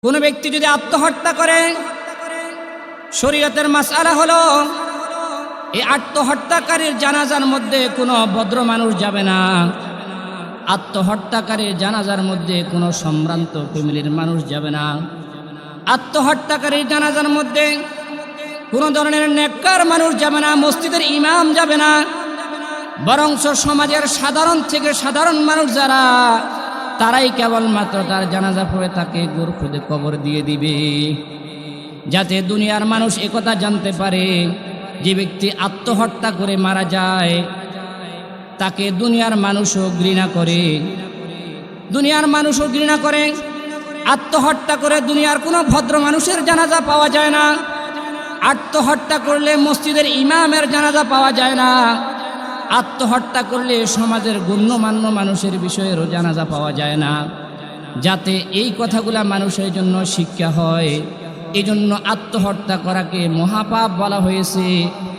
কোন ব্যক্তি যদি আত্মহত্যা করে, শরীয়তের মাসআলা হলো এই আত্মহত্যাকারীর জানাজার মধ্যে কোনো ভদ্র মানুষ যাবে না। আত্মহত্যাকারীর জানাজার মধ্যে কোনো সম্ভ্রান্ত ফ্যামিলির মানুষ যাবে না। আত্মহত্যাকারীর জানাজার মধ্যে কোনো ধরনের নেককার মানুষ যাবে না, মসজিদের ইমাম যাবে না, বরং সমাজের সাধারণ থেকে সাধারণ মানুষ যারা, তারাই কেবলমাত্র তার জানাজা পড়ে তাকে গোর খুদে কবর দিয়ে দিবে, যাতে দুনিয়ার মানুষ একথা জানতে পারে যে ব্যক্তি আত্মহত্যা করে মারা যায় তাকে দুনিয়ার মানুষও ঘৃণা করে। দুনিয়ার মানুষও ঘৃণা করে। আত্মহত্যা করে দুনিয়ার কোনো ভদ্র মানুষের জানাজা পাওয়া যায় না। আত্মহত্যা করলে মসজিদের ইমামের জানাজা পাওয়া যায় না। আত্মহত্যা করলে সমাজের গণ্যমান্য মানুষের বিষয়েরও জানাজা পাওয়া যায় না। যাতে এই কথাগুলা মানুষের জন্য শিক্ষা হয়, এই জন্য আত্মহত্যা করাকে মহাপাপ বলা হয়েছে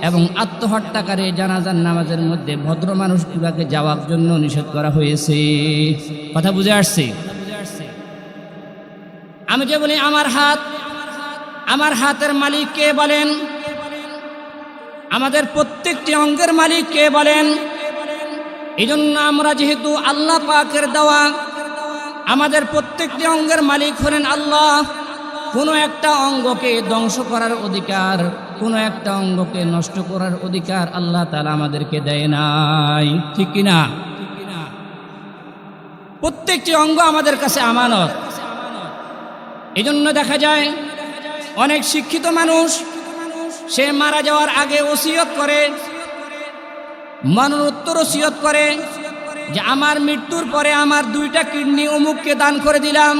এবং আত্মহত্যাকারী জানাজার নামাজের মধ্যে ভদ্র মানুষগুলোকে যাওয়ার জন্য নিষেধ করা হয়েছে। কথা বুঝে আসছে? আমি যে বলি আমার হাতের মালিক কে বলেন? আমাদের প্রত্যেকটি অঙ্গের মালিক কে বলেন? এই জন্য আমরা যেহেতু আল্লাহ পাকের দেওয়া, আমাদের প্রত্যেকটি অঙ্গের মালিক হলেন আল্লাহ। কোনো একটা অঙ্গকে ধ্বংস করার অধিকার, কোনো একটা অঙ্গকে নষ্ট করার অধিকার আল্লাহ তাআলা আমাদেরকে দেয় নাই, ঠিক কিনা? প্রত্যেকটি অঙ্গ আমাদের কাছে আমানত। এই জন্য দেখা যায় অনেক শিক্ষিত মানুষ সে মারা যাওয়ার আগে ওসিয়ত করে, মরণোত্তর ওসিয়ত করে যে আমার মৃত্যুর পরে আমার 2টা কিডনি অমুককে দান করে দিলাম,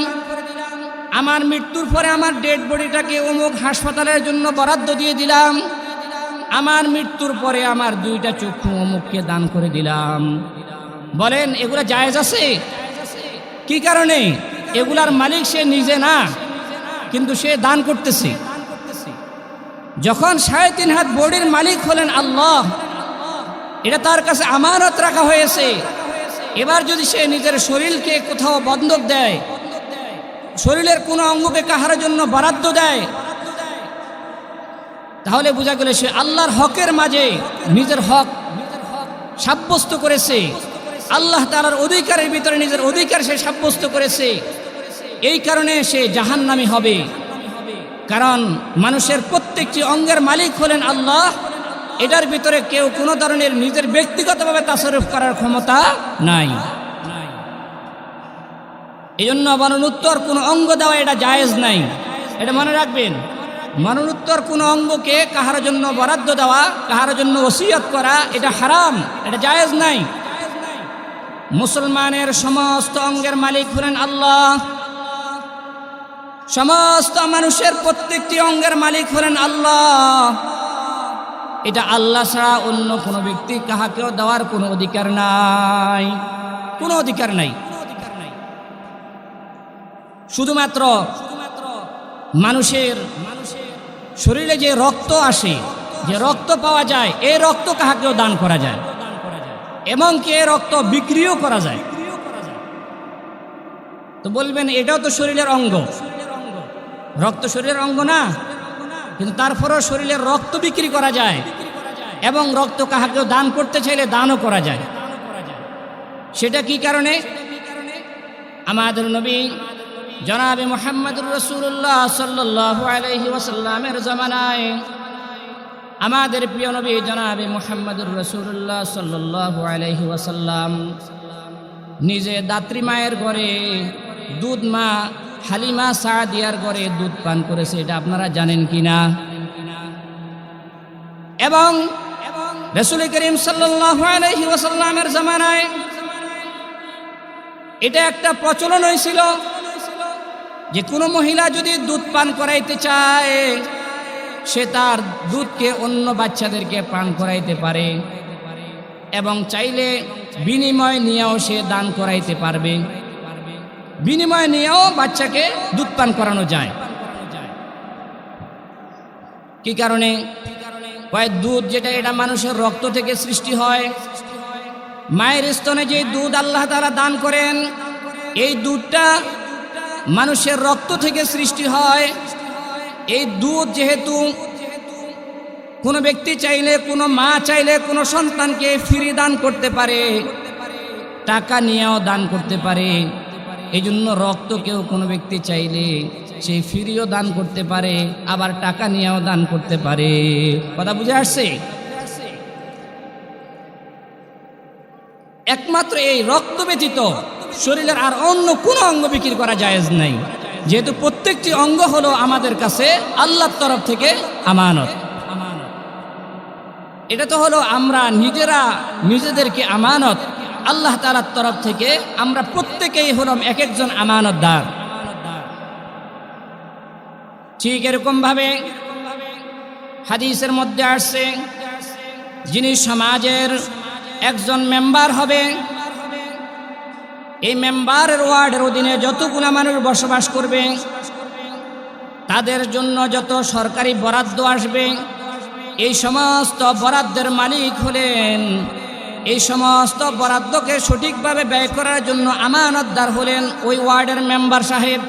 আমার মৃত্যুর পরে আমার ডেড বডিটাকে অমুক হাসপাতালের জন্য বরাদ্দ দিয়ে দিলাম, আমার মৃত্যুর পরে আমার 2টা চক্ষু অমুককে দান করে দিলাম। বলেন এগুলা জায়েজ আছে? কি কারণে? এগুলার মালিক সে নিজে না, কিন্তু সে দান করতেছে। যখন 3.5 হাত বডির মালিক হলেন আল্লাহ, এটা তার কাছে আমানত রাখা হয়েছে। এবার যদি সে নিজের শরীরকে কোথাও বন্ধক দেয়, শরীরের কোনো অঙ্গকে কাহার জন্য বরাদ্দ দেয়, তাহলে বোঝা গেল সে আল্লাহর হকের মাঝে নিজের হক সাব্যস্ত করেছে। আল্লাহ তাআলার অধিকারের ভিতরে নিজের অধিকার সে সাব্যস্ত করেছে। এই কারণে সে জাহান্নামী হবে। কারণ মানুষের প্রত্যেকটি অঙ্গের মালিক হলেন আল্লাহ। এটার ভিতরে কেউ কোনো ধরনের নিজের ব্যক্তিগতভাবে তাসারুফ করার ক্ষমতা নাই। এই জন্য মরণোত্তর কোনো অঙ্গ দেওয়া এটা জায়েজ নাই, এটা মনে রাখবেন। মরণোত্তর কোনো অঙ্গকে কাহার জন্য বরাদ্দ দেওয়া, কাহার জন্য ওসিয়ত করা, এটা হারাম, এটা জায়েজ নাই। মুসলমানের সমস্ত অঙ্গের মালিক হলেন আল্লাহ। সমস্ত মানুষের প্রত্যেকটি অঙ্গের মালিক হলেন আল্লাহ। এটা আল্লাহ ছাড়া অন্য কোনো ব্যক্তি কাহাকেও দেওয়ার কোনো অধিকার নাই, কোনো অধিকার নাই। শুধুমাত্র মানুষের শরীরে যে রক্ত আসে, যে রক্ত পাওয়া যায়, এই রক্ত কাহাকেও দান করা যায়, এমনকি এই রক্ত বিক্রিও করা যায়। তো বলবেন এটাও তো শরীরের অঙ্গ। রক্ত শরীরের অঙ্গ না, কিন্তু তারপরেও শরীরের রক্ত বিক্রি করা যায় এবং রক্ত কাহাকেও দান করতে চাইলে দানও করা যায়। সেটা কি কারণে? আমাদের নবী জনাবে মুহাম্মদুর রাসূলুল্লাহ সাল্লাল্লাহু আলাইহি ওয়াসাল্লামের জামানায় আমাদের প্রিয় নবী জনাবে মুহাম্মদুর রাসূলুল্লাহ সাল্লাল্লাহু আলাইহি ওয়াসাল্লাম নিজে দাত্রী মায়ের ঘরে, দুধ মা হালিমা সাদিয়ার ঘরে দুধ পান করেছে। এটা আপনারা জানেন কিনা? এবং রাসূল করিম সাল্লাল্লাহু আলাইহি ওয়াসাল্লামের জামানায় এটা একটা প্রচলন হয়েছিল যে কোনো মহিলা যদি দুধ পান করাইতে চায়, সে তার দুধকে অন্য বাচ্চাদেরকে পান করাইতে পারে এবং চাইলে বিনিময় নিয়েও সে দান করাইতে পারবে। বিনিময় নিয়েও বাচ্চাকে দুধ পান করানো যায়। কি কারণে? দুধ যেটা, এটা মানুষের রক্ত থেকে সৃষ্টি হয়। মায়ের স্তনে যে দুধ আল্লাহ তাআলা দান করেন, এই দুধটা মানুষের রক্ত থেকে সৃষ্টি হয়। এই দুধ যেহেতু কোনো ব্যক্তি চাইলে, কোনো মা চাইলে কোনো সন্তানকে ফ্রি দান করতে পারে, টাকা নিয়েও দান করতে পারে। এই জন্য রক্ত কেউ কোনো ব্যক্তি চাইলে সেই ফ্রিও দান করতে পারে, আবার টাকা নিয়েও দান করতে পারে। কথা বুঝে আসছে? একমাত্র এই রক্ত ব্যতীত শরীরের আর অন্য কোনো অঙ্গ বিক্রি করা জায়েজ নাই, যেহেতু প্রত্যেকটি অঙ্গ হলো আমাদের কাছে আল্লাহর তরফ থেকে আমানত। এটা তো হলো আমরা নিজেদেরকে আমানত, আল্লাহ তাআলার তরফ থেকে আমরা প্রত্যেকেই হলাম এক একজন আমানতদার। ঠিক এরকম ভাবে হাদিসের মধ্যে আসছে, যিনি সমাজের একজন মেম্বার হবে, এই মেম্বারের ওয়ার্ডের অধীনে যতগুলো মানুষ বসবাস করবে, তাদের জন্য যত সরকারি বরাদ্দ আসবে, এই সমস্ত বরাদ্দের মালিক হলেন, এই সমস্ত বরাদ্দকে সঠিকভাবে ব্যয় করার জন্য আমানতদার হলেন ওই ওয়ার্ডের মেম্বার সাহেব।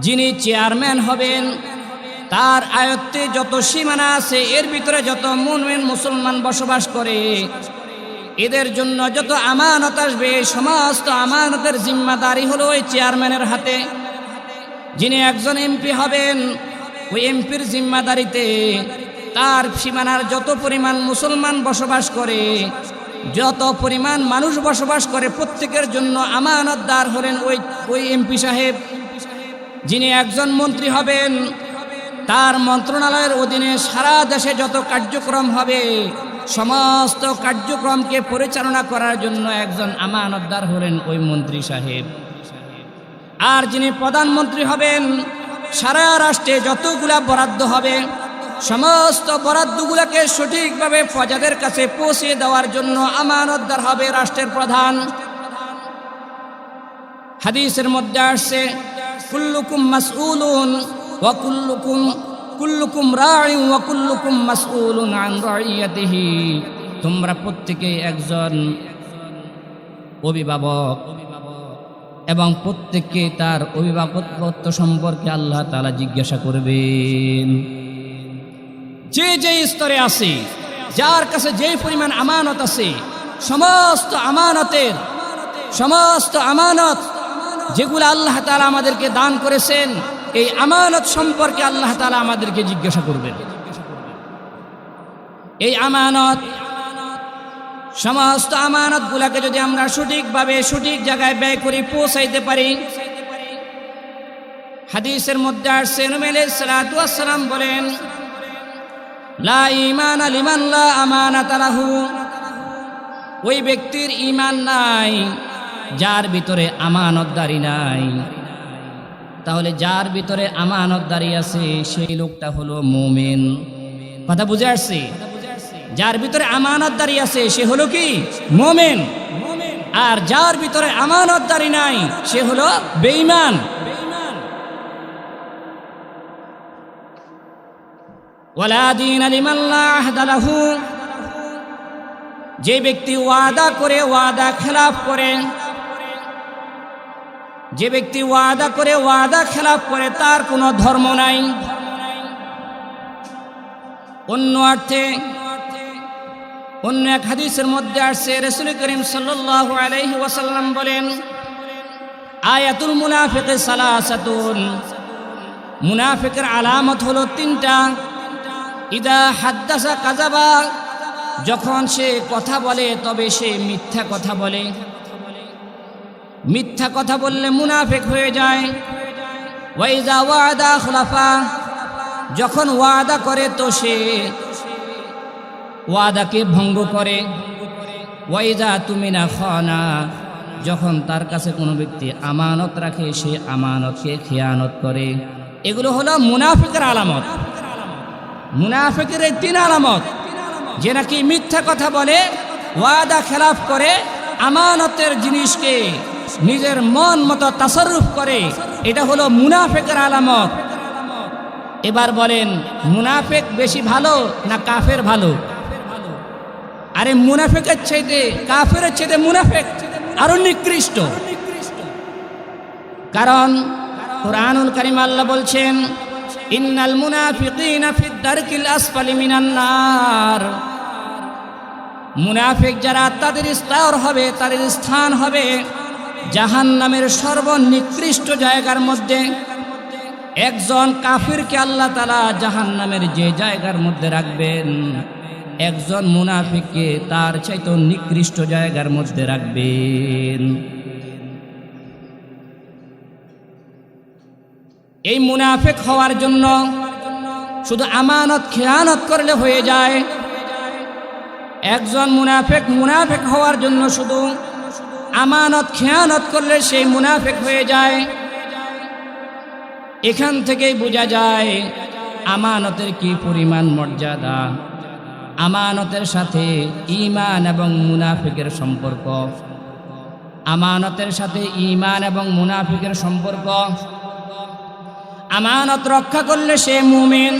যিনি চেয়ারম্যান হবেন, তার আয়ত্তে যত সীমানা আছে, এর ভিতরে যত মুমিন মুসলমান বসবাস করে, এদের জন্য যত আমানত আসবে, সমস্ত আমানতের জিম্মাদারি হলো ওই চেয়ারম্যানের হাতে। যিনি একজন এমপি হবেন, ওই এমপির জিম্মাদারিতে তার সীমানার যত পরিমাণ মুসলমান বসবাস করে, যত পরিমাণ মানুষ বসবাস করে, প্রত্যেকের জন্য আমানতদার হলেন ওই এমপি সাহেব। যিনি একজন মন্ত্রী হবেন, তার মন্ত্রণালয়ের অধীনে সারা দেশে যত কার্যক্রম হবে, সমস্ত কার্যক্রমকে পরিচালনা করার জন্য একজন আমানতদার হলেন ওই মন্ত্রী সাহেব। আর যিনি প্রধানমন্ত্রী হবেন, সারা রাষ্ট্রে যতগুলা বরাদ্দ হবে, সমস্ত বরাদ্দগুলোকে সঠিকভাবে প্রজাদের কাছে পৌঁছে দেওয়ার জন্য আমানতদার হবে রাষ্ট্রের প্রধান। হাদিসের মধ্যে আসছে, কুল্লুকুম মাসউলুন ওয়া কুল্লুকুম রাঈন ওয়া কুল্লুকুম মাসউলুন আন রাইয়াতিহি। তোমরা প্রত্যেকেই একজন অভিভাবক এবং প্রত্যেককে তার অভিভাবকত্ব সম্পর্কে আল্লাহ তাআলা জিজ্ঞাসা করবেন। যে যে স্তরে আছে, যার কাছে যে পরিমাণ আমানত আছে, সমস্ত আমানত যেগুলো আল্লাহ তাআলা আমাদেরকে দান করেছেন, এই আমানত সম্পর্কে আল্লাহ তাআলা আমাদেরকে জিজ্ঞাসা করবেন। এই আমানত, সমস্ত আমানতগুলোকে যদি আমরা সঠিকভাবে সঠিক জায়গায় ব্যয় করি, পৌঁছাইতে পারি, হাদিসের মধ্যে আসছে, নবী আলাইহিস সালাতু ওয়াস সালাম বলেন, লা ঈমানা লিমান লা আমানাতা লাহু। ওই ব্যক্তির ঈমান নাই যার ভিতরে আমানতদারি নাই। তাহলে যার ভিতরে আমানতদারি আছে সেই লোকটা হলো মুমিন। কথা বুঝে আসছে? যার ভিতরে আমানতদারি আছে সে হলো কি? মুমিন। আর যার ভিতরে আমানতদারি নাই সে হলো বেঈমান। ওয়ালা দীনা লিমান লা আহদা লাহু। যে ব্যক্তি ওয়াদা করে ওয়াদা খেলাফ করে, যে ব্যক্তি ওয়াদা করে ওয়াদা খেলাফ করে, তার কোনো ধর্ম নাই। অন্য অর্থে অন্য এক হাদিসের মধ্যে আসছে, রাসূল করিম সাল্লাল্লাহু আলাইহি ওয়াসাল্লাম বলেন, আয়াতুল মুনাফিক সালাসাতুন। মুনাফিকের আলামত হলো তিনটা। ইদা হাদ্দাসা কাযাবা। যখন সে কথা বলে তবে সে মিথ্যা কথা বলে। মিথ্যা কথা বললে মুনাফিক হয়ে যায়। ওয়া ইযা ওয়াদা খুলাফা। যখন ওয়াদা করে তো সে ওয়াদাকে ভঙ্গ করে। ওয়া ইযা তুমিনা খানা। যখন তার কাছে কোনো ব্যক্তি আমানত রাখে সে আমানতকে খেয়ানত করে। এগুলো হলো মুনাফিকের আলামত। মুনাফিকের এই তিন আলামত, যে নাকি মিথ্যা কথা বলে, ওয়াদা খেলাফ করে, আমানতের জিনিসকে নিজের মন মতো তাসাররুফ করে, এটা হলো মুনাফিকের আলামত। এবার বলেন, মুনাফিক বেশি ভালো না কাফের ভালো? আরে মুনাফিকের চাইতে, কাফেরের চাইতে মুনাফিক আরো নিকৃষ্ট। কারণ কুরআনুল কারীম আল্লাহ বলছেন, ইন্নাল মুনাফিকিনা ফিদ দারকিল আসফালি মিনান নার। মুনাফিক যারা তাদের স্তর হবে, তাদের স্থান হবে জাহান্নামের সর্বনিকৃষ্ট জায়গার মধ্যে। একজন কাফিরকে আল্লাহ তাআলা জাহান্নামের যে জায়গার মধ্যে রাখবেন, একজন মুনাফিককে তার চাইতে নিকৃষ্ট জায়গার মধ্যে রাখবেন। এই মুনাফিক হওয়ার জন্য শুধু আমানত খেয়ানত করলে হয়ে যায়। একজন মুনাফিক হওয়ার জন্য শুধু আমানত খেয়ানত করলে সেই মুনাফিক হয়ে যায়। এখান থেকেই বোঝা যায় আমানতের কি পরিমাণ মর্যাদা, আমানতের সাথে ঈমান এবং মুনাফিকের সম্পর্ক, আমানতের সাথে ঈমান এবং মুনাফিকের সম্পর্ক। আমানত রক্ষা করলে সে মুমিন,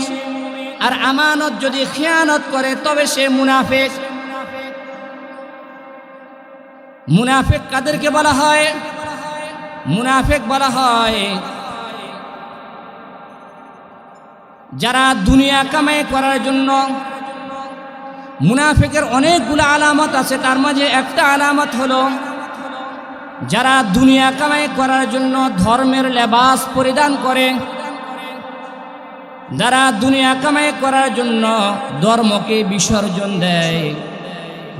আর আমানত যদি খেয়ানত করে তবে সে মুনাফিক। মুনাফিক কাদেরকে বলা হয়? মুনাফিক বলা হয় যারা দুনিয়া কামাই করার জন্য। মুনাফিকের অনেকগুলো আলামত আছে, তার মাঝে একটা আলামত হলো যারা দুনিয়া কামাই করার জন্য ধর্মের লেবাস পরিধান করে, যারা দুনিয়া কামাই করার জন্য ধর্মকে বিসর্জন দেয়,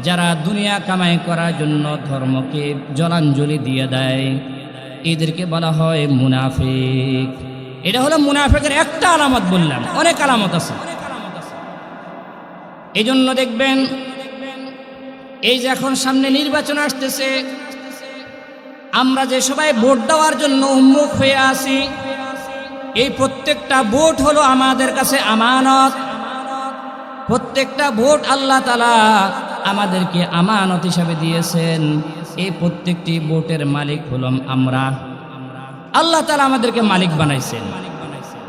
যারা দুনিয়া কামাই করার জন্য ধর্মকে জলাঞ্জলি দিয়ে দেয়, এদেরকে বলা হয় মুনাফিক। এটা হলো মুনাফিকের একটা আলামত বললাম, অনেক আলামত আছে। এই জন্য দেখবেন এই যে এখন সামনে নির্বাচন আসতেছে, আমরা যে সবাই ভোট দেওয়ার জন্য উন্মুখ হয়ে আছি, এই প্রত্যেকটা ভোট হলো আমাদের কাছে আমানত। প্রত্যেকটা ভোট আল্লাহ তাআলা আমাদেরকে আমানত হিসাবে দিয়েছেন। এই প্রত্যেকটি ভোটের মালিক হলাম আমরা। আল্লাহ তাআলা আমাদেরকে মালিক বানাইছেন।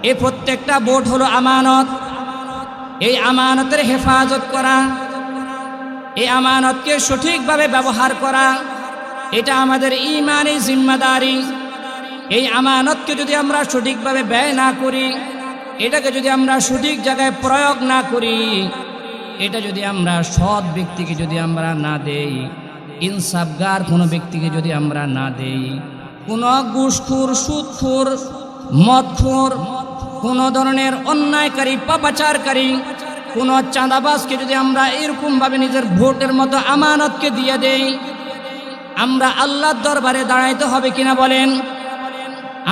এই প্রত্যেকটা ভোট হলো আমানত। এই আমানতের হেফাজত করা, এই আমানতকে সঠিকভাবে ব্যবহার করা, এটা আমাদের ঈমানি জিম্মাদারি। এই আমানতকে যদি আমরা সঠিকভাবে ব্যয় না করি, এটাকে যদি আমরা সঠিক জায়গায় প্রয়োগ না করি, এটা যদি আমরা সৎ ব্যক্তিকে যদি আমরা না দেই, ইনসাফগার কোনো ব্যক্তিকে যদি আমরা না দেই, কোনো ঘুষখোর, সুদখোর, মদখোর, কোনো ধরনের অন্যায়কারী, পাপাচারকারী, কোনো চাঁদাবাজকে যদি আমরা এরকমভাবে নিজের ভোটের মতো আমানতকে দিয়ে দেই, আমরা আল্লাহর দরবারে দাঁড়াইতে হবে কিনা বলেন?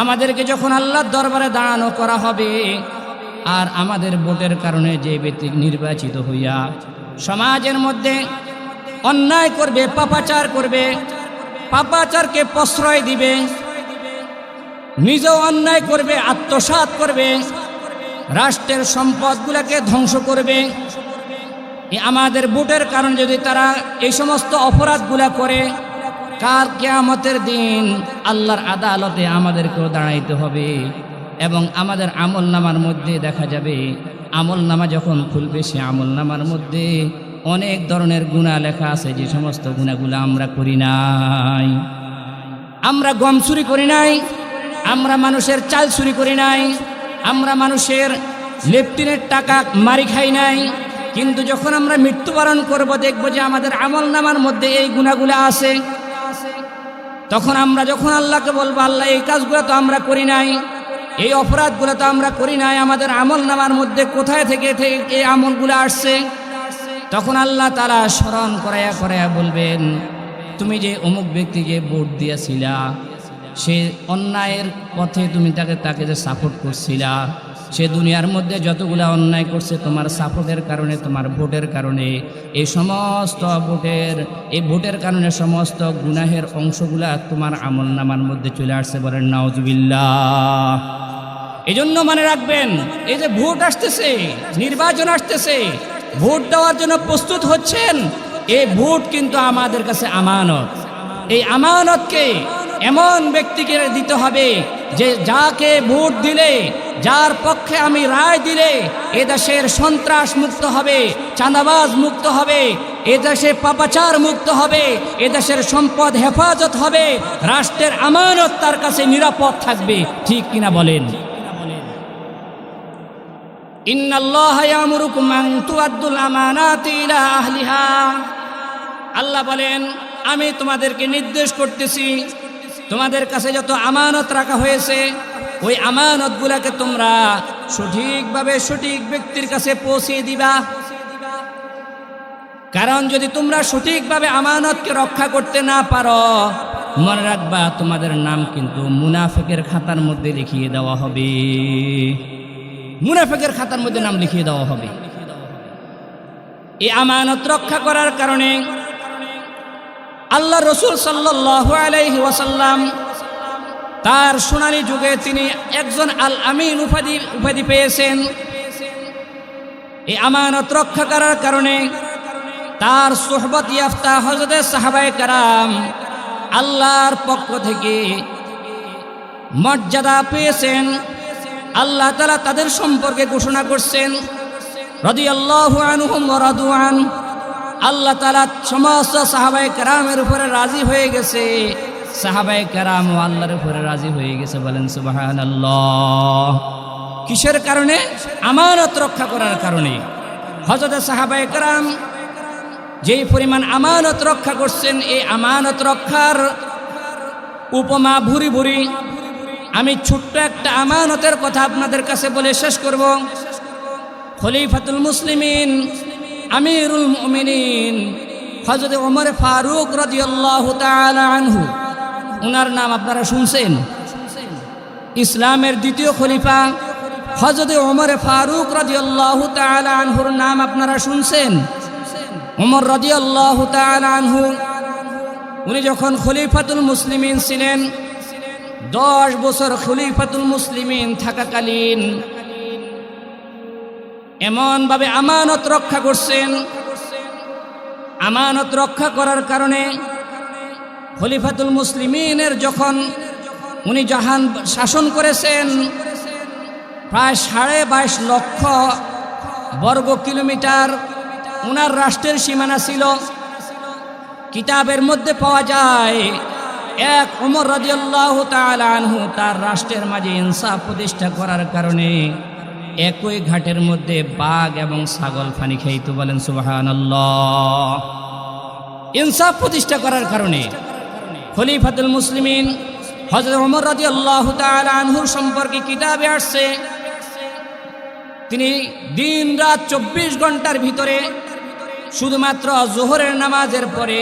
আমাদেরকে যখন আল্লাহর দরবারে দাঁড়ানো করা হবে, আর আমাদের ভোটের কারণে যে ব্যক্তি নির্বাচিত হইয়া সমাজের মধ্যে অন্যায় করবে, পাপাচার করবে, পাপাচারকে প্রশ্রয় দিবে, নিজেও অন্যায় করবে, আত্মসাৎ করবে, রাষ্ট্রের সম্পদগুলোকে ধ্বংস করবে, আমাদের ভোটের কারণে যদি তারা এই সমস্ত অপরাধগুলা করে, কাল কিয়ামতের দিন আল্লাহর আদালতে আমাদেরকেও দাঁড়াইতে হবে। এবং আমাদের আমল নামার মধ্যে দেখা যাবে, আমল নামা যখন খুলবে, সে আমল নামার মধ্যে অনেক ধরনের গুনাহ লেখা আছে, যে সমস্ত গুনাহগুলো আমরা করি নাই। আমরা গম চুরি করি নাই, আমরা মানুষের চাল চুরি করি নাই, আমরা মানুষের লেফটিনের টাকা মারি খাই নাই। কিন্তু যখন আমরা মৃত্যুবরণ করব, দেখব যে আমাদের আমল নামার মধ্যে এই গুনাহগুলো আছে। তখন আমরা যখন আল্লাহকে বলবো, আল্লাহ এই কাজগুলো তো আমরা করি নাই, এই অপরাধগুলো তো আমরা করি নাই, আমাদের আমল নামার মধ্যে কোথায় থেকে এই আমলগুলো আসছে? তখন আল্লাহ তাআলা স্মরণ করাইয়া বলবেন, তুমি যে অমুক ব্যক্তি যে ভোট দিয়েছিলা, সে অন্যায়ের পথে তুমি তাকে যে সাপোর্ট করছিলা, সে দুনিয়ার মধ্যে যতগুলা অন্যায় করছে, তোমার সাপোর্টের কারণে, তোমার ভোটের কারণে, এই সমস্ত ভোটের কারণে সমস্ত গুনাহের অংশগুলা তোমার আমল নামার মধ্যে চলে আসছে। বলেন নাউজুবিল্লাহ। এই জন্য মনে রাখবেন, এই যে ভোট আসতেছে, নির্বাচন আসতেছে, ভোট দেওয়ার জন্য প্রস্তুত হচ্ছেন, এই ভোট কিন্তু আমাদের কাছে আমানত। এই আমানতকে এমন ব্যক্তিকে দিতে হবে যে যাকে ভোট দিলে, যার পক্ষে আমি রায় দিলে এ দেশের সন্ত্রাস মুক্ত হবে, চাঁদাবাজ মুক্ত হবে, এদেশে পাপাচার মুক্ত হবে, এদেশের সম্পদ হেফাজত হবে, রাষ্ট্রের আমানত তার কাছে নিরাপদ থাকবে। ঠিক কিনা বলেন? ইন্নাল্লাহা ইয়ামুরুকুম আন তুআদ্দুল আমানাতি ইলা আহলিহা। আল্লাহ বলেন, আমি তোমাদেরকে নির্দেশ করতেছি, তোমাদের কাছে যত আমানত রাখা হয়েছে ওই আমানতগুলোকে তোমরা সঠিকভাবে সঠিক ব্যক্তির কাছে পৌঁছে দিবা। কারণ যদি তোমরা সঠিকভাবে আমানতকে রক্ষা করতে না পারো, মনে রাখবা তোমাদের নাম কিন্তু মুনাফিকের খাতার মধ্যে লিখিয়ে দেওয়া হবে। মুনাফিকের খাতার মধ্যে নাম লিখিয়ে দেওয়া হবে। এই আমানত রক্ষা করার কারণে আল্লাহ রসুল সাল্লাল্লাহু আলাইহি ওয়াসাল্লাম তার সোনালী যুগে তিনি একজন আল আমিন উপাধি পেয়েছেন। এই আমানত রক্ষা করার কারণে তার সুহবত ইয়াফতা হযরত সাহাবায়ে কেরাম আল্লাহর পক্ষ থেকে মর্যাদা পেয়েছেন। আল্লাহ তাআলা তাদের সম্পর্কে ঘোষণা করছেন, রাদিয়াল্লাহু আনহুম ওয়া রাদু আন। আল্লাহ তাআলা সমস্ত সাহাবায়ে কেরামের উপরে রাজি হয়ে গেছে, সাহাবায়ে কেরাম ও আল্লাহর উপরে রাজি হয়ে গেছে। বলেন সুবহানাল্লাহ। কিসের কারণে? আমানত রক্ষা করার কারণে। হযরত সাহাবায়ে কেরাম যেই পরিমাণ আমানত রক্ষা করছেন, এই আমানত রক্ষার উপমা ভুরি ভুরি। আমি ছোট্ট একটা আমানতের কথা আপনাদের কাছে বলে শেষ করব। খলিফাতুল মুসলিমিন আমিরুল মুমিনিন হযরত ওমর ফারুক রাদিয়াল্লাহু তাআলা আনহু, ওনার নাম আপনারা শুনছেন? ইসলামের দ্বিতীয় খলিফা হযরত ওমর ফারুক রাদিয়াল্লাহু তাআলা আনহুর নাম আপনারা শুনছেন? ওমর রাদিয়াল্লাহু তাআলা আনহু উনি যখন খলিফাতুল মুসলিমিন ছিলেন, 10 বছর খলিফাতুল মুসলিমিন থাকাকালীন এমনভাবে আমানত রক্ষা করছেন। আমানত রক্ষা করার কারণে খলিফাতুল মুসলিমিনের যখন উনি জাহান শাসন করেছেন, প্রায় 22.5 লক্ষ বর্গ কিলোমিটার উনার রাষ্ট্রের সীমানা ছিল। কিতাবের মধ্যে পাওয়া যায় এক ওমর রাদিয়াল্লাহু তাআলা আনহু তার রাষ্ট্রের মাঝে ইনসাফ প্রতিষ্ঠা করার কারণে একই ঘাটের মধ্যে বাঘ এবং ছাগল পানি খাইতো। বলেন সুবহানাল্লাহ। ইনসাফ প্রতিষ্ঠা করার কারণে খলিফাতুল মুসলিমিন হযরত ওমর রাদিয়াল্লাহু তাআলা আনহুর সম্পর্কে কিতাবে আসছে, তিনি দিন রাত 24 ঘন্টার ভিতরে শুধুমাত্র যোহরের নামাজের পরে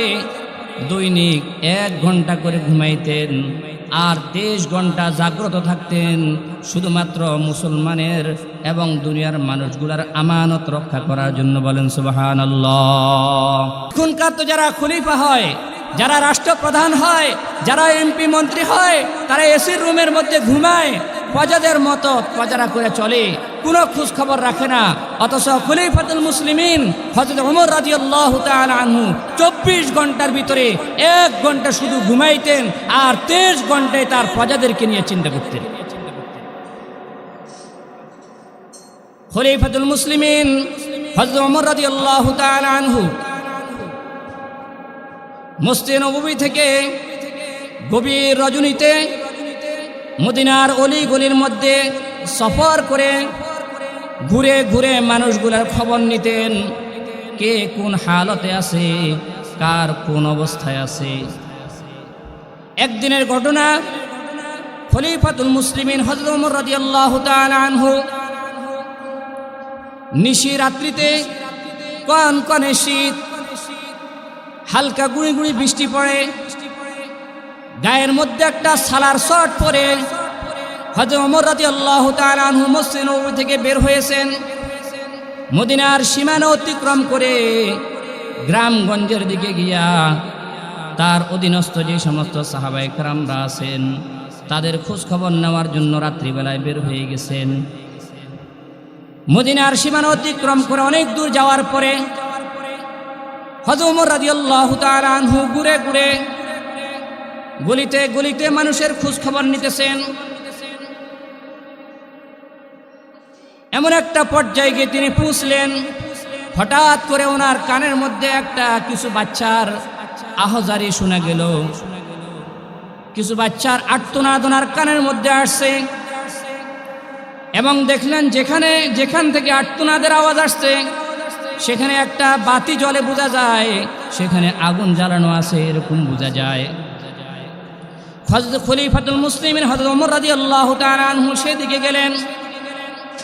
দৈনিক 1 ঘন্টা করে ঘুমাইতেন, আর 23 ঘন্টা জাগ্রত থাকতেন শুধুমাত্র মুসলমানের এবং দুনিয়ার মানুষগুলার আমানত রক্ষা করার জন্য। বলেন সুবহানাল্লাহ। এখনকার তো যারা খলিফা হয়, যারা রাষ্ট্রপ্রধান হয়, যারা এমপি মন্ত্রী হয়, তারা এসির রুমের মধ্যে ঘুমায়, প্রজাদের মতো প্রজারা করে চলে, কোনো খোঁজ খবর রাখে না। অথচ খলিফাতুল মুসলিমিন হযরত ওমর রাদিয়াল্লাহু তাআলা আনহু 24 ঘন্টার ভিতরে 1 ঘন্টা শুধু ঘুমাইতেন, আর 23 ঘন্টায় তার প্রজাদেরকে নিয়ে চিন্তা করতেন। খলিফাতুল মুসলিমিন হযরত ওমর রাদিয়াল্লাহু তাআলা আনহু মসজিদে নববী থেকে গভীর রজনীতে মদিনার অলি গলির মধ্যে সফর করে ঘুরে ঘুরে মানুষগুলার খবর নিতেন, কে কোন হালতে আছে, কার কোন অবস্থায় আছে। একদিনের ঘটনা, খলিফাতুল মুসলিমিন হযরত ওমর রাদিয়াল্লাহু তাআলা আনহু নিশি রাত্রিতে কনকনে শীত, হালকা গুঁড়ি গুঁড়ি বৃষ্টি পড়ে, গায়ের মধ্যে একটা সালার শর্ট পরে হযরত ওমর রাদিয়াল্লাহু তাআলা আনহু মসজিদ নববী থেকে বের হয়েছেন। মদিনার সীমানা অতিক্রম করে গ্রামগঞ্জের দিকে গিয়া তার অধীনস্থ যে সমস্ত সাহাবায়ে কেরামরা আছেন তাদের খোঁজ খবর নেওয়ার জন্য রাত্রিবেলায় বের হয়ে গেছেন। মদিনার সীমানা অতিক্রম করে অনেক দূর যাওয়ার পরে হযরত ওমর রাদিয়াল্লাহু তাআলা আনহু ঘুরে ঘুরে গলিতে গলিতে মানুষের খোঁজ খবর নিতেছেন। এমন একটা পর্যায়ে গিয়ে তিনি পৌঁছলেন হঠাৎ করে ওনার কানের মধ্যে একটা কিছু বাচ্চার আহজারি শোনা গেল, কিছু বাচ্চার আর্তনাদ ওনার কানের মধ্যে আসছে এবং দেখলেন যেখান থেকে আর্তনাদের আওয়াজ আসছে সেখানে একটা বাতি জ্বলে বোঝা যায়, সেখানে আগুন জ্বালানো আছে এরকম বোঝা যায়। হযরত খলিফাতুল মুসলিমিন হযরত ওমর রাদিয়াল্লাহু তাআলা আনহু সেদিকে গেলেন,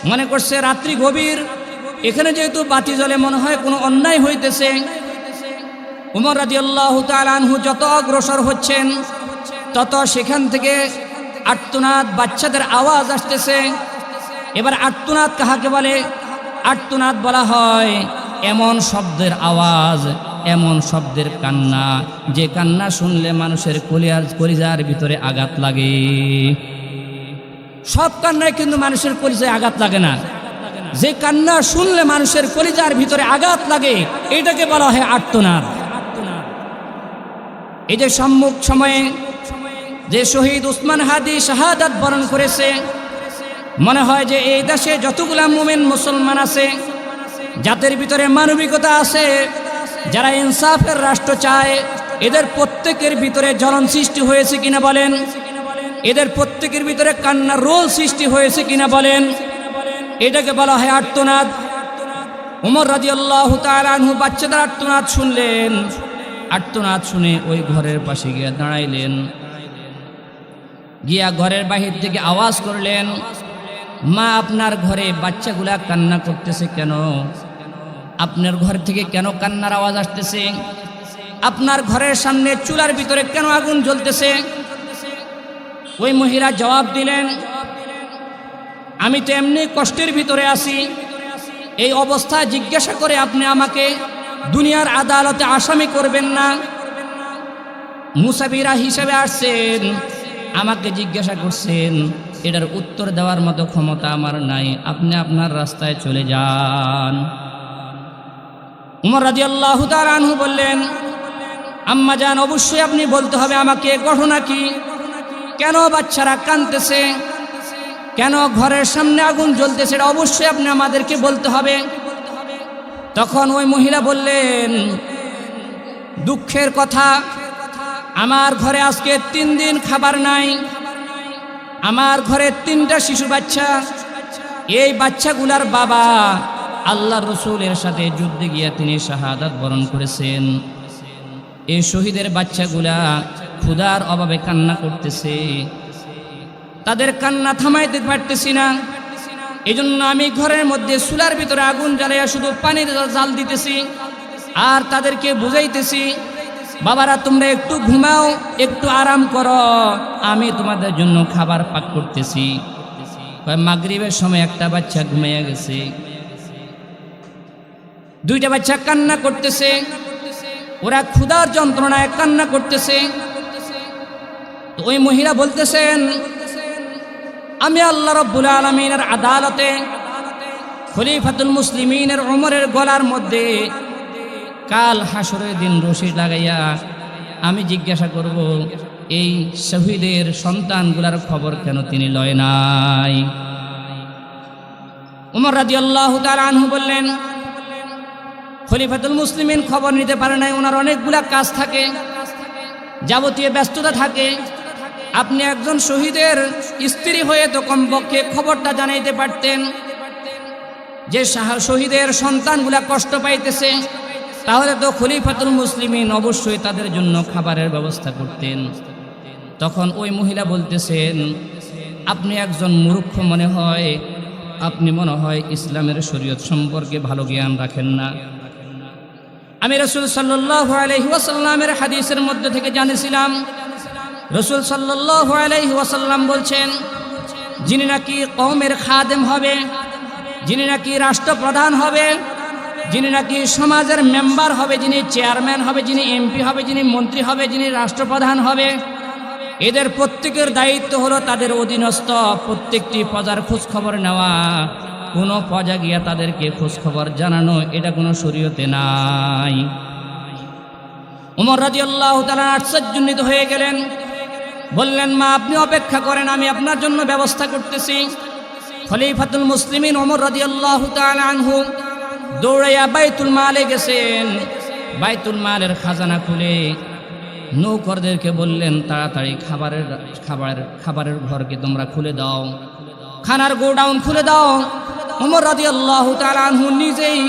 মনে করছে রাত্রি গভীর, এখানে যেহেতু বাতি জ্বলে মনে হয় কোনো অন্যায় হইতেছে। ওমর রাদিয়াল্লাহু তাআলা আনহু যত অগ্রসর হচ্ছেন তত সেখান থেকে আর্তনাদ বাচ্চাদের আওয়াজ আসতেছে। এবার আর্তনাদ কাহাকে বলে? আর্তনাদ বলা হয় এমন শব্দের আওয়াজ, এমন শব্দের কান্না যে কান্না শুনলে মানুষের কলিজার ভিতরে আঘাত লাগে। সব কান্নায় কিন্তু মানুষের কলিজায় আঘাত লাগে না, যে কান্না শুনলে মানুষের কলিজার ভিতরে আঘাত লাগে এটাকে বলা হয় আর্তনাদ। এই যে সম্মুখ সময়ে যে শহীদ উসমান হাদি শাহাদাত বরণ করেছে, মনে হয় যে এই দেশে যতগুলা মুমিন মুসলমান আছে যাদের ভিতরে মানবিকতা আছে, যারা ইনসাফের রাষ্ট্র চায়, এদের প্রত্যেকের ভিতরে জ্বলন সৃষ্টি হয়েছে কিনা বলেন? এদের প্রত্যেকের ভিতরে কান্নার রোল সৃষ্টি হয়েছে কিনা বলেন? এটাকে বলা হয় আর্তনাদ। ওমর রাদিয়াল্লাহু তাআলা আনহু বাচ্চাদের আর্তনাদ শুনলেন, আর্তনাদ শুনে ওই ঘরের পাশে গিয়ে দাঁড়াইলেন, গিয়া ঘরের বাহির থেকে আওয়াজ করলেন, মা আপনার ঘরে বাচ্চাগুলা কান্না করতেছে কেন? আপনার ঘর থেকে কেন কান্নার আওয়াজ আসতেছে? আপনার ঘরের সামনে চুলার ভিতরে কেন আগুন জ্বলতেছে? ওই মহিলা জবাব দিলেন, আমি তো এমনি কষ্টের ভিতরে আছি, এই অবস্থা জিজ্ঞাসা করে আপনি আমাকে দুনিয়ার আদালতে আসামি করবেন না। মুসাফিরা হিসেবে আসছেন, আমাকে জিজ্ঞাসা করছেন, এটার উত্তর দেওয়ার মতো ক্ষমতা আমার নাই, আপনি আপনার রাস্তায় চলে যান। ওমর রাদিয়াল্লাহু তাআলা আনহু বললেন, আম্মা জান, অবশ্যই আপনি বলতে হবে আমাকে ঘটনা কি, কেন বাচ্চারা কাঁদতেছে, কেন ঘরের সামনে আগুন জ্বলতেছে, এটা অবশ্যই আপনি আমাদেরকে বলতে হবে। তখন ওই মহিলা বললেন, দুঃখের কথা, আমার ঘরে আজকে 3 দিন খাবার নাই, আমার ঘরে 3টা শিশু বাচ্চা, এই বাচ্চাগুলার বাবা আল্লাহর রাসূলের সাথে যুদ্ধে গিয়ে তিনি শাহাদাত বরণ করেছেন। এই শহীদের বাচ্চাগুলা ক্ষুধার অভাবে কান্না করতেছে, তাদের কান্না থামাইতে পারতেছি না, এজন্য আমি ঘরের মধ্যে চুলার ভিতরে আগুন জ্বালাইয়া শুধু পানির জাল দিতেছি আর তাদেরকে বুঝাইতেছি, বাবারা তোমরা একটু ঘুমাও, একটু আরাম করো, আমি তোমাদের জন্য খাবার পাক করতেছি। মাগরিবের সময় একটা বাচ্চা ঘুমাইয়া গেছে, 2টা বাচ্চা কান্না করতেছে, ওরা ক্ষুধার যন্ত্রণায় কান্না করতেছে। তো ওই মহিলা বলতেছেন, আমি আল্লাহ রাব্বুল আলামিনের আদালতে খলিফাতুল মুসলিমিনের ওমরের গলার মধ্যে কাল হাসরের দিন রশি লাগাইয়া আমি জিজ্ঞাসা করব, এই শহীদের সন্তানগুলার খবর কেন তিনি লয় নাই? ওমর রাদিয়াল্লাহু তাআলা আনহু বললেন, খলিফাতুল মুসলিমিন খবর নিতে পারে নাই, ওনার অনেকগুলা কাজ থাকে, যাবতীয় ব্যস্ততা থাকে। আপনি একজন শহীদের স্ত্রী হয়ে তো কমপক্ষে খবরটা জানাইতে পারতেন যে শহীদের সন্তানগুলা কষ্ট পাইতেছে, তাহলে তো খলিফাতুল মুসলিমিন অবশ্যই তাদের জন্য খাবারের ব্যবস্থা করতেন। তখন ওই মহিলা বলতেছেন, আপনি একজন মূর্খ মনে হয়, আপনি মনে হয় ইসলামের শরীয়ত সম্পর্কে ভালো জ্ঞান রাখেন না। আমি রাসূল সাল্লাল্লাহু আলাইহি ওয়াসাল্লামের হাদিসের মধ্যে থেকে জানেছিলাম, রাসূল সাল্লাল্লাহু আলাইহি ওয়াসাল্লাম বলছেন, যিনি নাকি কওমের খাদেম হবে, যিনি নাকি রাষ্ট্রপ্রধান হবে, যিনি নাকি সমাজের মেম্বার হবে, যিনি চেয়ারম্যান হবে, যিনি এমপি হবে, যিনি মন্ত্রী হবে, যিনি রাষ্ট্রপ্রধান হবে, এদের প্রত্যেকের দায়িত্ব হলো তাদের অধীনস্থ প্রত্যেকটি প্রজার খোঁজ খবর নেওয়া, কোনো প্রজা গিয়া তাদেরকে খোঁজ খবর জানানো, এটা কোনো শরীয়তে নাই। ওমর রাদিয়াল্লাহু তাআলা আশ্চর্যান্বিত হয়ে গেলেন, বললেন, মা আপনি অপেক্ষা করেন, আমি আপনার জন্য ব্যবস্থা করতেছি। খলিফাতুল মুসলিমিন ওমর রাদিয়াল্লাহু তাআলা আনহু দৌড়াইয়া বাইতুল মালে গেছেন। বাইতুল মালের খাজানা খুলে নৌকরদেরকে বললেন, তাড়াতাড়ি খাবারের ঘরকে তোমরা খুলে দাও, খানার গোডাউন খুলে দাও। ওমর রাদিয়াল্লাহু তাআলা আনহু নিজেই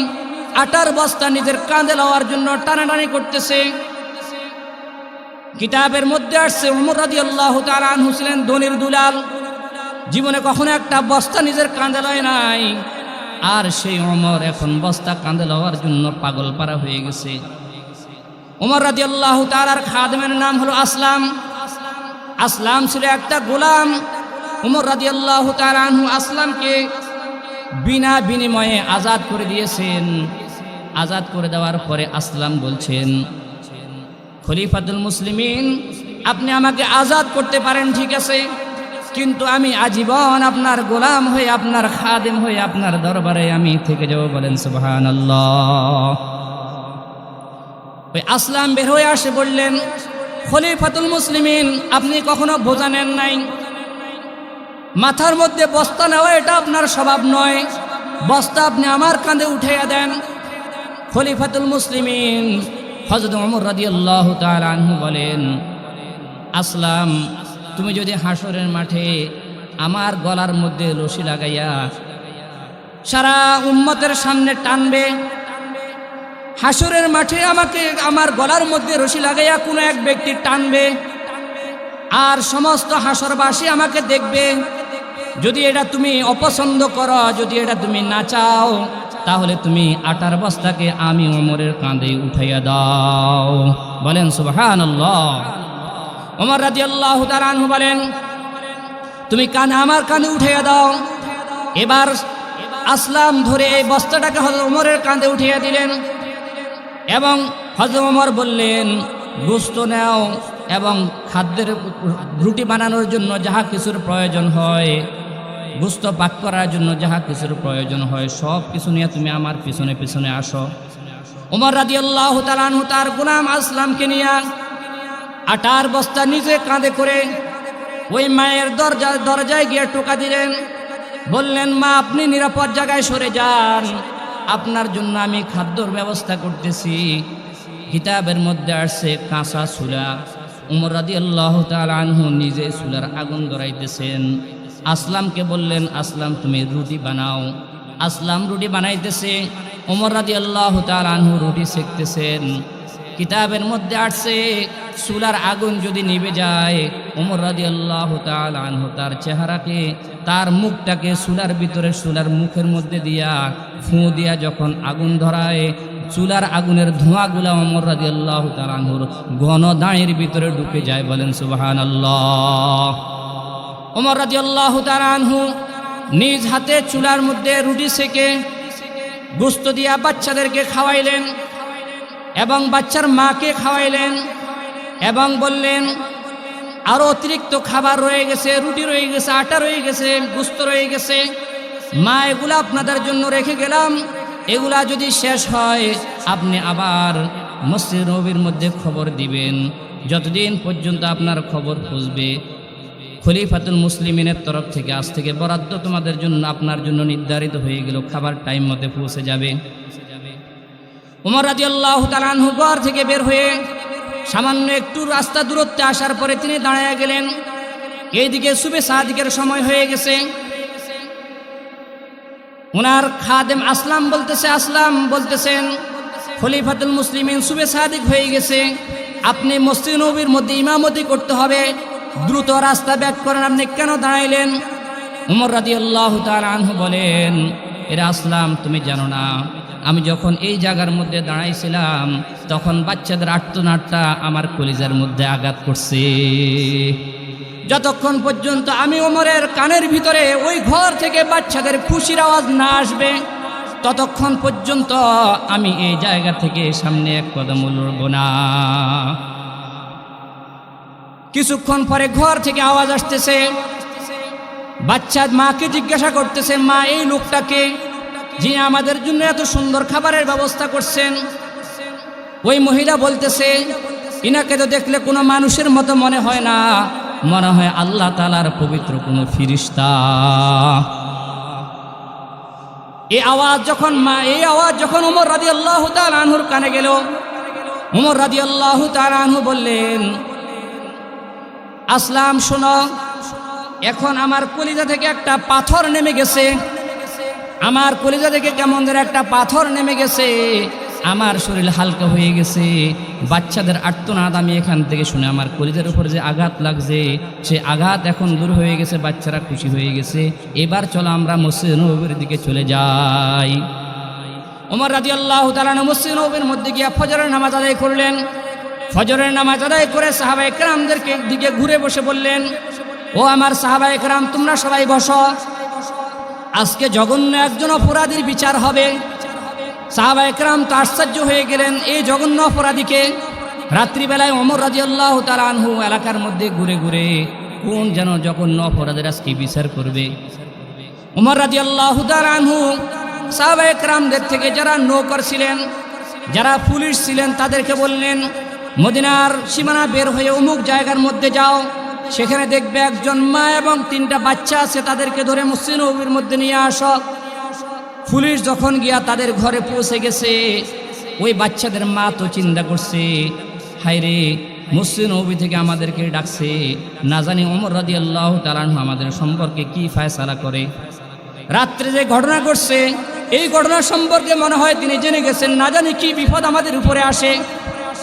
আটার বস্তা নিজের কাঁধে লওয়ার জন্য টানাটানি করতেছে। কিতাবের মধ্যে আসছে ওমর রাদিয়াল্লাহু তাআলা আনহু ছিলেন ধনির দুলাল, জীবনে কখনো একটা বস্তা নিজের কাঁধে লয় নাই। আর সেই ওমর এখন বস্তা কাঁধে লওয়ার জন্য পাগল পারা হয়ে গেছে। ওমর রাদিয়াল্লাহু তাআলার খাদেমের নাম হলো আসলাম। আসলাম ছিল একটা গোলাম। ওমর রাদিয়াল্লাহু তাআলা আনহু আসলামকে বিনা বিনিময়ে আজাদ করে দিয়েছেন। আজাদ করে দেওয়ার পরে আসলাম বলছেন, খলিফাতুল মুসলিমিন, আপনি আমাকে আজাদ করতে পারেন ঠিক আছে, কিন্তু আমি আজীবন আপনার গোলাম হয়ে, আপনার খাদেম হয়ে আপনার দরবারে আমি থেকে যাব। বলেন সুবহানাল্লাহ। ওই আসলাম বের হয়ে আসে বললেন, খলিফাতুল মুসলিমিন, আপনি কখনো বোঝা নেন নাই, মাথার মধ্যে বস্তা নেওয়া এটা আপনার স্বভাব নয়, বস্তা আপনি আমার কাঁধে উঠাইয়া দেন। খলিফাতুল মুসলিমিন হযরত ওমর রাদিয়াল্লাহু তাআলা আনহু বলেন, আসলাম, তুমি যদি হাসরের মাঠে আমার গলার মধ্যে রশি লাগাইয়া সারা উম্মতের সামনে টানবে, হাসরের মাঠে আমাকে আমার গলার মধ্যে রশি লাগাইয়া কোনো এক ব্যক্তি টানবে, আর সমস্ত হাসরবাসী আমাকে দেখবে। যদি এটা তুমি অপছন্দ করো, যদি এটা তুমি না চাও, তাহলে তুমি আটার বস্তাকে আমি ওমরের কাঁধে উঠাইয়া দাও। বলেন সুবহানাল্লাহ। ওমর রাদিয়াল্লাহু তাআলা আনহু বলেন, তুমি আমার কাঁধে উঠাইয়া দাও। এবার আসলাম ধরে এই বস্তাটাকে হযরত ওমরের কাঁধে উঠাইয়া দিলেন এবং হযরত ওমর বললেন, গোশত নাও এবং খাদ্যের রুটি বানানোর জন্য যাহা কিছুর প্রয়োজন হয়, গোশত পাক করার জন্য যাহা কিছুর প্রয়োজন হয়, সব কিছু নিয়ে তুমি আমার পিছনে পিছনে আসো। ওমর রাদিয়াল্লাহু তাআলা আনহু তার গোলাম আসলামকে নিয়ে আটার বস্তা নিজে কাঁধে করে ওই মায়ের দরজায় গিয়ে টোকা দিলেন। বললেন, মা, আপনি নিরাপদ জায়গায় সরে যান, আপনার জন্য আমি খাদ্যর ব্যবস্থা করতেছি। কিতাবের মধ্যে আসছে কাঁচা চুলা। ওমর রাদিয়াল্লাহু তাআলা আনহু নিজে চুলার আগুন ধরাইতেছেন। আসলামকে বললেন, আসলাম, তুমি রুটি বানাও। আসলাম রুটি বানাইতেছে, ওমর রাদিয়াল্লাহু তাআলা আনহু রুটি সেকতেছেন। কিতাবের মধ্যে আসছে চুলার আগুন যদি নিভে যায়, ওমর রাদিয়াল্লাহু তাআলা আনহু তার চেহারাকে, তার মুখটাকে চুলার ভিতরে, চুলার মুখের মধ্যে দিয়া ফুঁ দিয়া যখন আগুন ধরায়, চুলার আগুনের ধোঁয়াগুলা ওমর রাদিয়াল্লাহু তাআলা আনহুর ঘন দাঁড়ির ভিতরে ঢুকে যায়। বলেন সুবহানাল্লাহ। ওমর রাদিয়াল্লাহু তাআলা আনহু নিজ হাতে চুলার মধ্যে রুটি সেকে গোশত দিয়া বাচ্চাদেরকে খাওয়াইলেন এবং বাচ্চার মাকে খাওয়াইলেন এবং বললেন, আরো অতিরিক্ত খাবার রয়ে গেছে, রুটি রয়ে গেছে, আটা রয়ে গেছে, গোশত রয়ে গেছে, মা, এগুলা আপনাদের জন্য রেখে গেলাম, এগুলা যদি শেষ হয় আপনি আবার মসজিদ নববীর মধ্যে খবর দিবেন। যতদিন পর্যন্ত আপনার খবর খুঁজবে, খলিফাতুল মুসলিমিনের তরফ থেকে আজ থেকে বরাদ্দ তোমাদের জন্য, আপনার জন্য নির্ধারিত হয়ে গেল, খাবার টাইম মতে পৌঁছে যাবে। ওমর রাদিয়াল্লাহু তাআলা আনহু ঘর থেকে বের হয়ে সামান্য একটু রাস্তা দূরত্বে আসার পরে তিনি দাঁড়ায় গেলেন। এইদিকে সুবে সাদিকের সময় হয়ে গেছে। ওনার খাদেম আসলাম বলতেছেন, খলিফাতুল মুসলিমিন সুবে সাদিক হয়ে গেছে, আপনি মসজিদ নববীর মধ্যে ইমামতি করতে হবে, দ্রুত রাস্তা ব্যাক করেন, আপনি কেন দাঁড়াইলেন? ওমর রাদিয়াল্লাহু তাআলা আনহু বলেন, এরা আসলাম, তুমি জানো না, আমি যখন এই জায়গার মধ্যে দাঁড়াইছিলাম তখন বাচ্চাদের আর্তনাদটা আমার কলিজার মধ্যে আঘাত করছে। যতক্ষণ পর্যন্ত আমি ওমরের কানের ভিতরে ওই ঘর থেকে বাচ্চাদের খুশির আওয়াজ না আসবে, ততক্ষণ পর্যন্ত আমি এই জায়গা থেকে সামনে এক কদম লড়ব না। কিছুক্ষণ পরে ঘর থেকে আওয়াজ আসতেছে, বাচ্চা মাকে জিজ্ঞাসা করতেছে, মা, এই লোকটাকে যিনি আমাদের জন্য এত সুন্দর খাবারের ব্যবস্থা করছেন? ওই মহিলা বলতেছে, ইনাকে তো দেখলে কোনো মানুষের মতো মনে হয় না, মনে হয় আল্লাহ তাআলার পবিত্র কোনো ফিরিস্তা। এই আওয়াজ যখন ওমর রাদিয়াল্লাহু তাআলা আনহুর কানে গেল, ওমর রাদিয়াল্লাহু তাআলা আনহু বললেন, আসলাম শোনো, এখন আমার কলিজা থেকে একটা পাথর নেমে গেছে, আমার কলিজা থেকে কেমন যেন একটা পাথর নেমে গেছে, আমার শরীর হালকা হয়ে গেছে। বাচ্চাদের আর্তনাদ আমি এখান থেকে শুনে আমার কলিজার উপর যে আঘাত লাগছে, সে আঘাত এখন দূর হয়ে গেছে, বাচ্চারা খুশি হয়ে গেছে। এবার চলো আমরা মসজিদ নববীর দিকে চলে যাই। ওমর রাদিয়াল্লাহু তাআলা মসজিদ নববীর মধ্যে গিয়ে ফজরের নামাজ আদায় করলেন। ফজরের নামাজ আদায় করে সাহাবায়ে কেরামদেরকে দিকে ঘুরে বসে বললেন, ও আমার সাহাবায়ে কেরাম, তোমরা সবাই বসো, আজকে জঘন্য একজন অপরাধীর বিচার হবে। সাহাবায়ে কেরাম তো আশ্চর্য হয়ে গেলেন, এই জঘন্য অপরাধীকে রাত্রিবেলায় ওমর রাদিয়াল্লাহু তাআলা আনহু এলাকার মধ্যে ঘুরে ঘুরে কোন যেন জঘন্য অপরাধের আজকে বিচার করবে। ওমর রাদিয়াল্লাহু তাআলা আনহু সাহাবায়ে কেরামদের থেকে যারা নৌকর ছিলেন, যারা পুলিশ ছিলেন, তাদেরকে বললেন, মদিনার সীমানা বের হয়ে অমুক জায়গার মধ্যে যাও, সেখানে দেখবে একজন মা এবং 3টা বাচ্চা আছে, তাদেরকে ধরে মসজিদ নববীর মধ্যে নিয়ে আসো। পুলিশ যখন গিয়া তাদের ঘরে পৌঁছে গেছে, ওই বাচ্চাদের মা তো চিন্তা করছে, হায়রে মসজিদ নববী থেকে আমাদেরকে ডাকছে, না জানি ওমর রাদিয়াল্লাহু তাআলা আনহু আমাদের সম্পর্কে কি ফয়সালা করে। রাত্রে যে ঘটনা ঘটছে, এই ঘটনা সম্পর্কে মনে হয় তিনি জেনে গেছেন, না জানি কি বিপদ আমাদের উপরে আসে।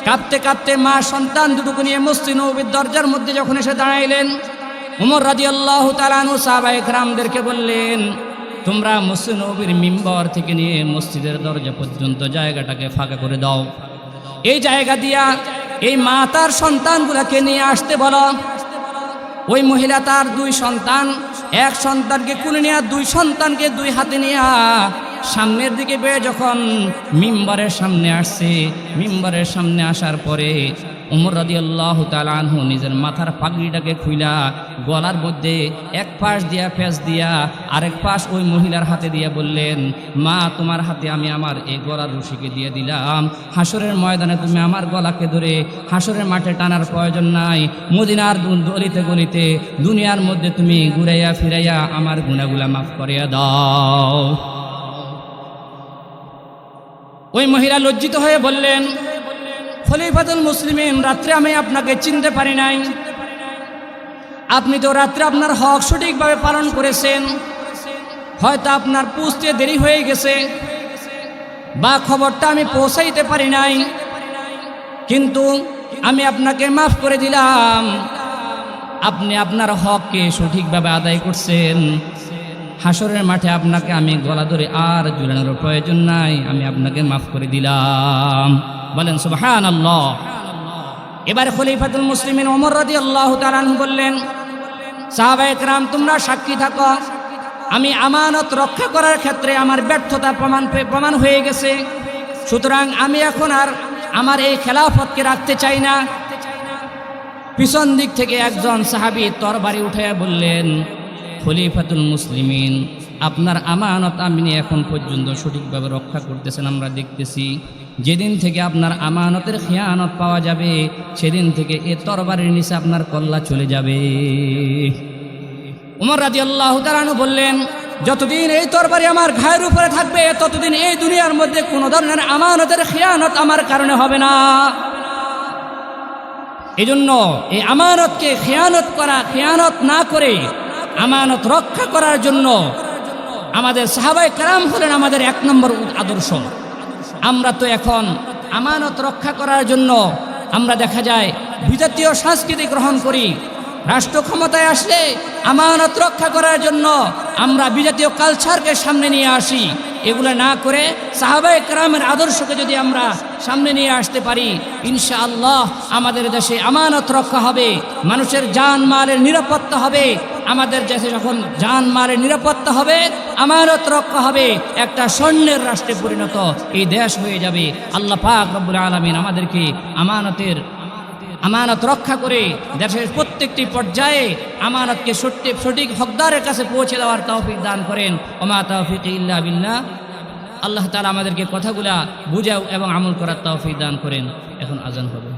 কাঁদতে কাঁদতে মা সন্তান দুটোকে নিয়ে মসজিদ নববীর দরজার মধ্যে যখন এসে দাঁড়াইলেন, ওমর রাদিয়াল্লাহু তাআলা আনহু সাহাবায়ে কেরামদেরকে বললেন, তোমরা মসজিদ নববীর মিম্বর থেকে নিয়ে মসজিদের দরজা পর্যন্ত জায়গাটাকে ফাঁকা করে দাও। এই জায়গা দিয়া এই মা তার সন্তানগুলোকে নিয়ে আসতে বলো। ওই মহিলা তার 2 সন্তান, এক সন্তানকে কোলে নিয়ে 2 সন্তানকে 2 হাতে নিয়ে সামনের দিকে বেয়ে যখন মিম্বরের সামনে আসছে, মিম্বরের সামনে আসার পরে ওমর রাদিয়াল্লাহু তাআলা আনহু নিজের মাথার পাগড়িটাকে খুইলা গলার মধ্যে এক পাশ দিয়া ফেস দিয়া আরেক পাশ ওই মহিলার হাতে দিয়ে বললেন, মা তোমার হাতে আমি আমার এই গলার রশিকে দিয়ে দিলাম, হাসরের ময়দানে তুমি আমার গলাকে ধরে হাসরের মাঠে টানার প্রয়োজন নাই, মদিনার গলিতে গলিতে দুনিয়ার মধ্যে তুমি ঘুরাইয়া ফিরাইয়া আমার গুনাহগুলা মাফ করিয়া দাও। ওই মহিলা লজ্জিত হয়ে বললেন, খলিফাতুল মুসলিমিন, রাত্রে আমি আপনাকে চিনতে পারি নাই, আপনি তো রাত্রে আপনার হক সঠিকভাবে পালন করেছেন, হয়তো আপনার পৌঁছতে দেরি হয়ে গেছে বা খবরটা আমি পৌঁছাইতে পারি নাই, কিন্তু আমি আপনাকে মাফ করে দিলাম, আপনি আপনার হককে সঠিকভাবে আদায় করছেন, হাসরের মাঠে আপনাকে আমি গলা ধরে আর ঝুলানোর প্রয়োজন নাই, আমি আপনাকে মাফ করে দিলাম। বলেন সুবহানাল্লাহ। এবার খলিফাতুল মুসলিমিন ওমর রাদিয়াল্লাহু তাআলা আনহু বললেন, সাহাবায়ে কেরাম তোমরা সাক্ষী থাকো, আমি আমানত রক্ষা করার ক্ষেত্রে আমার ব্যর্থতা প্রমাণ হয়ে গেছে, সুতরাং আমি এখন আর আমার এই খেলাফতকে রাখতে চাই না। পিছন দিক থেকে একজন সাহাবী তরবারি উঠাইয়া বললেন, খলিফাতুল মুসলিমিন, আপনার আমানত আপনি এখন পর্যন্ত সঠিকভাবে রক্ষা করতেছেন, আমরা দেখতেছি, যেদিন থেকে আপনার আমানতের খেয়ানত পাওয়া যাবে সেদিন থেকে এ তরবারির নিচে আপনার কল্লা চলে যাবে। ওমর রাদিয়াল্লাহু তাআলা আনহু বললেন, যতদিন এই তরবারি আমার ঘায়ের উপরে থাকবে ততদিন এই দুনিয়ার মধ্যে কোনো ধরনের আমানতের খেয়ানত আমার কারণে হবে না। এজন্য এই আমানতকে খেয়ানত না করে আমানত রক্ষা করার জন্য আমাদের সাহাবায়ে কেরাম হলেন আমাদের 1 নম্বর আদর্শ। আমরা তো এখন আমানত রক্ষা করার জন্য আমরা দেখা যায় বিজাতীয় সংস্কৃতি গ্রহণ করি, রাষ্ট্র ক্ষমতায় আসলে আমানত রক্ষা করার জন্য আমরা বিজাতীয় কালচারকে সামনে নিয়ে আসি। এগুলো না করে সাহাবায়ে কেরামের আদর্শকে যদি আমরা সামনে নিয়ে আসতে পারি, ইনশাআল্লাহ আমাদের দেশে আমানত রক্ষা হবে, মানুষের জানমালের নিরাপত্তা হবে। আমাদের দেশে যখন জানমালের নিরাপত্তা হবে, আমানত রক্ষা হবে, একটা স্বর্ণের রাষ্ট্রে পরিণত এই দেশ হয়ে যাবে। আল্লাহ পাক রব্বুল আলামিন আমাদেরকে আমানত রক্ষা করে দেশের প্রত্যেকটি পর্যায়ে আমানতকে সঠিক হকদারের কাছে পৌঁছে দেওয়ার তৌফিক দান করেন। ওমা তাওফিকি ইল্লা বিল্লাহ। আল্লাহ তাআলা আমাদেরকে কথাগুলা বুঝাও এবং আমল করার তৌফিক দান করেন। এখন আজান হবে।